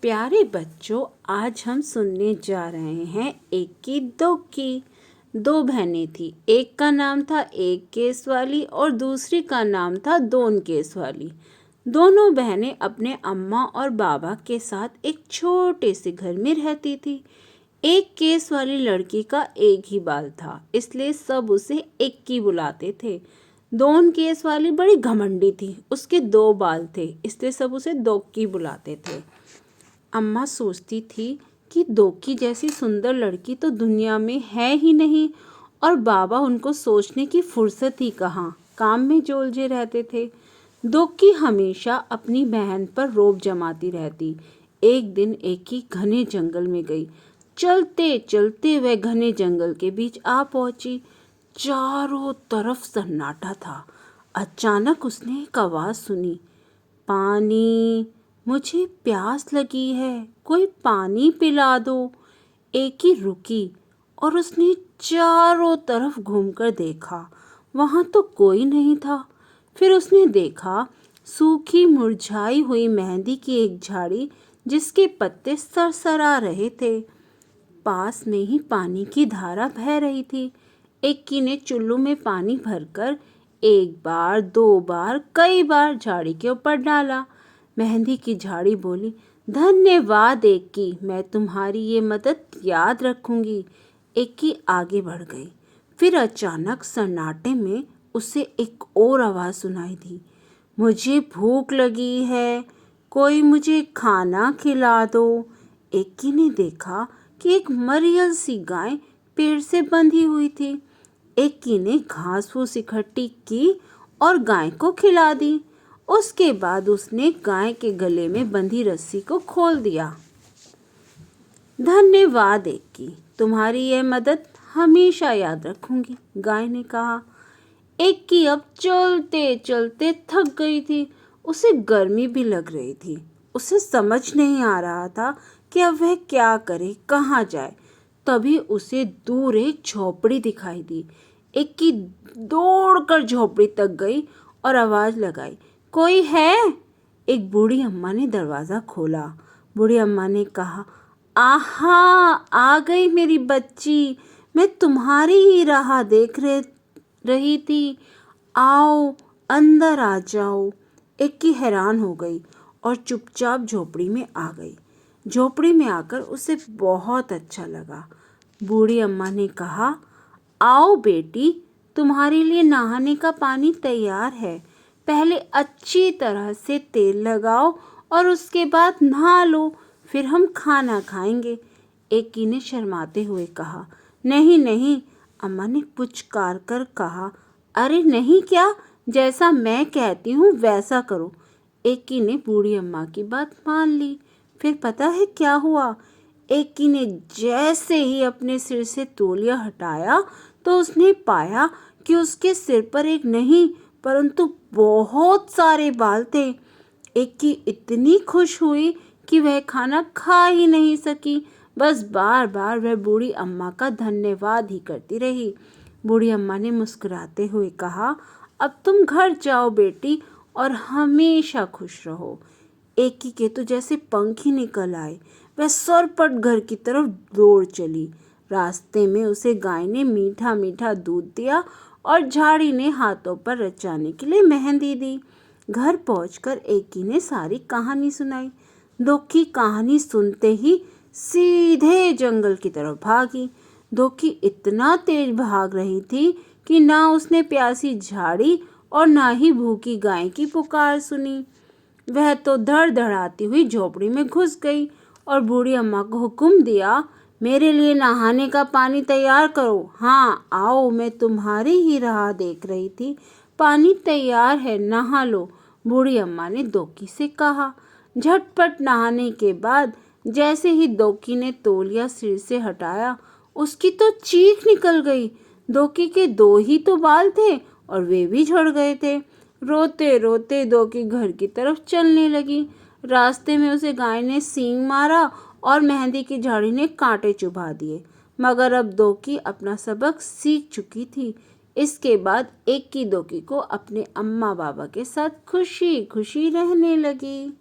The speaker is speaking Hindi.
प्यारे बच्चों, आज हम सुनने जा रहे हैं एक की दो की। दो बहनें थी। एक का नाम था एक केस वाली और दूसरी का नाम था दोन केस वाली। दोनों बहनें अपने अम्मा और बाबा के साथ एक छोटे से घर में रहती थी। एक केस वाली लड़की का एक ही बाल था, इसलिए सब उसे एक की बुलाते थे। दोन केस वाली बड़ी घमंडी थी, उसके दो बाल थे, इसलिए सब उसे दो की बुलाते थे। अम्मा सोचती थी कि दोकी जैसी सुंदर लड़की तो दुनिया में है ही नहीं, और बाबा उनको सोचने की फुर्सत ही कहाँ, काम में जो उलझे रहते थे। दोकी हमेशा अपनी बहन पर रौब जमाती रहती। एक दिन एक ही घने जंगल में गई। चलते चलते वह घने जंगल के बीच आ पहुंची। चारों तरफ सन्नाटा था। अचानक उसने एक आवाज सुनी, पानी, मुझे प्यास लगी है, कोई पानी पिला दो। एक ही रुकी और उसने चारों तरफ घूमकर देखा, वहां तो कोई नहीं था। फिर उसने देखा सूखी मुरझाई हुई मेहंदी की एक झाड़ी, जिसके पत्ते सरसरा रहे थे। पास में ही पानी की धारा बह रही थी। एकी ने चुल्लू में पानी भरकर एक बार, दो बार, कई बार झाड़ी के ऊपर डाला। मेहंदी की झाड़ी बोली, धन्यवाद एकी, मैं तुम्हारी ये मदद याद रखूंगी। एकी आगे बढ़ गई। फिर अचानक सन्नाटे में उसे एक और आवाज सुनाई दी, मुझे भूख लगी है, कोई मुझे खाना खिला दो। एकी ने देखा कि एक मरियल सी गाय पेड़ से बंधी हुई थी। एकी ने घास फूस इकट्ठी की और गाय को खिला दी। उसके बाद उसने गाय के गले में बंधी रस्सी को खोल दिया। धन्यवाद एकी, तुम्हारी यह मदद हमेशा याद रखूंगी, गाय ने कहा। एकी अब चलते चलते थक गई थी। उसे गर्मी भी लग रही थी। उसे समझ नहीं आ रहा था कि अब वह क्या करे, कहाँ जाए। तभी उसे दूर एक झोपड़ी दिखाई दी। एकी दौड़कर झोपड़ी तक गई और आवाज लगाई, कोई है? एक बूढ़ी अम्मा ने दरवाजा खोला। बूढ़ी अम्मा ने कहा, आहा, आ गई मेरी बच्ची, मैं तुम्हारी ही राह देख रही थी, आओ अंदर आ जाओ। एकी हैरान हो गई और चुपचाप झोपड़ी में आ गई। झोपड़ी में आकर उसे बहुत अच्छा लगा। बूढ़ी अम्मा ने कहा, आओ बेटी, तुम्हारे लिए नहाने का पानी तैयार है, पहले अच्छी तरह से तेल लगाओ और उसके बाद नहा लो, फिर हम खाना खाएंगे। एकी ने शर्माते हुए कहा, नहीं नहीं। अम्मा ने पुचकार कर कहा, अरे नहीं क्या, जैसा मैं कहती हूँ वैसा करो। एकी ने बूढ़ी अम्मा की बात मान ली। फिर पता है क्या हुआ? एकी ने जैसे ही अपने सिर से तौलिया हटाया तो उसने पाया कि उसके सिर पर एक नहीं परंतु बहुत सारे बाल थे। एकी इतनी खुश हुई कि वह खाना खा ही नहीं सकी, बस बार बार वह बूढ़ी अम्मा का धन्यवाद ही करती रही। बूढ़ी अम्मा ने मुस्कुराते हुए कहा, अब तुम घर जाओ बेटी और हमेशा खुश रहो। एकी के तो जैसे पंख ही निकल आए। वह सरपट घर की तरफ दौड़ चली। रास्ते में उसे गाय ने मीठा मीठा दूध दिया और झाड़ी ने हाथों पर रचाने के लिए मेहंदी दी। घर पहुंचकर एकी ने सारी कहानी सुनाई। दोकी कहानी सुनते ही सीधे जंगल की तरफ भागी। दोकी इतना तेज भाग रही थी कि ना उसने प्यासी झाड़ी और ना ही भूखी गाय की पुकार सुनी। वह तो धड़धड़ाती हुई झोपड़ी में घुस गई और बूढ़ी अम्मा को हुक्म दिया, मेरे लिए नहाने का पानी तैयार करो। हाँ आओ, मैं तुम्हारी ही राह देख रही थी, पानी तैयार है, नहा लो। बूढ़ी अम्मा ने दोकी से कहा। झटपट नहाने के बाद जैसे ही दोकी ने तौलिया सिर से हटाया, उसकी तो चीख निकल गई। दोकी के दो ही तो बाल थे और वे भी झड़ गए थे। रोते रोते दोकी घर की तरफ चलने लगी। रास्ते में उसे गाय ने सींग मारा और मेहंदी की झाड़ी ने कांटे चुभा दिए, मगर अब दोकी अपना सबक सीख चुकी थी। इसके बाद एक की दोकी को अपने अम्मा बाबा के साथ खुशी खुशी रहने लगी।